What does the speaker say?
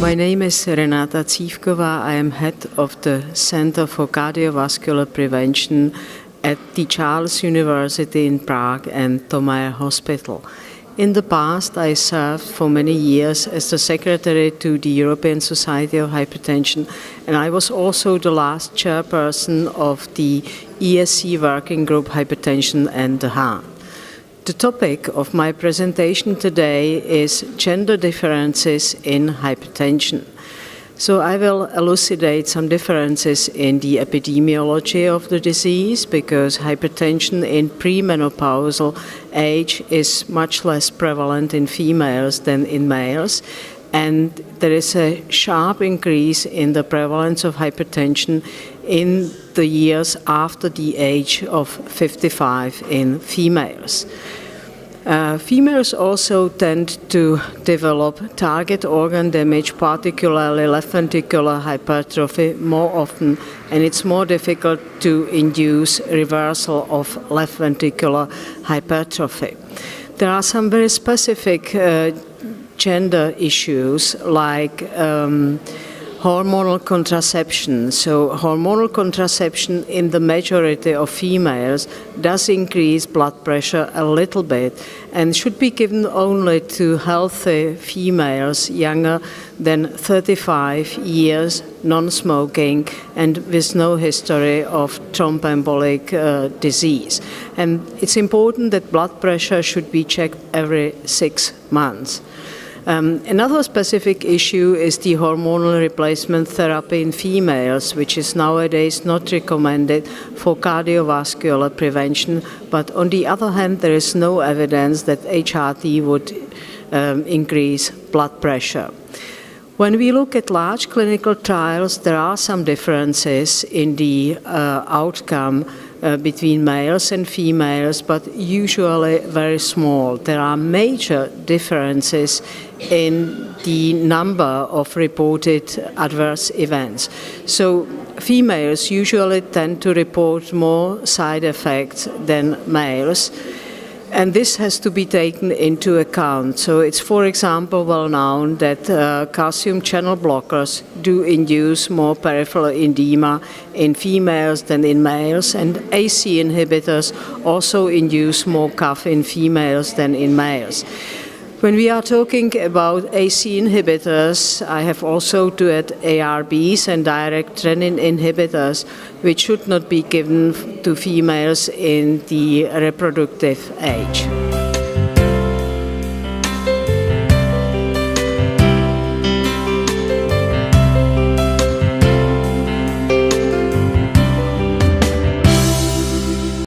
My name is Renata CIFKOVA. I am head of the Center for Cardiovascular Prevention at the Charles University in Prague and TOHEART Hospital. In the past, I served for many years as the secretary to the European Society of Hypertension, and I was also the last chairperson of the ESC working group Hypertension and the Heart. The topic of my presentation today is gender differences in hypertension. So I will elucidate some differences in the epidemiology of the disease, because hypertension in premenopausal age is much less prevalent in females than in males, and there is a sharp increase in the prevalence of hypertension in the years after the age of 55 in females. Females also tend to develop target organ damage, particularly left ventricular hypertrophy, more often, and it's more difficult to induce reversal of left ventricular hypertrophy. There are some very specific gender issues like hormonal contraception. So hormonal contraception in the majority of females does increase blood pressure a little bit and should be given only to healthy females younger than 35 years, non-smoking, and with no history of thromboembolic disease. And it's important that blood pressure should be checked every 6 months. Another specific issue is the hormonal replacement therapy in females, which is nowadays not recommended for cardiovascular prevention, but on the other hand, there is no evidence that HRT would increase blood pressure. When we look at large clinical trials, there are some differences in the outcome between males and females, but usually very small. There are major differences in the number of reported adverse events. So females usually tend to report more side effects than males, and this has to be taken into account. So it's, for example, well known that calcium channel blockers do induce more peripheral edema in females than in males, and AC inhibitors also induce more cough in females than in males. When we are talking about AC inhibitors, I have also to add ARBs and direct renin inhibitors, which should not be given to females in the reproductive age.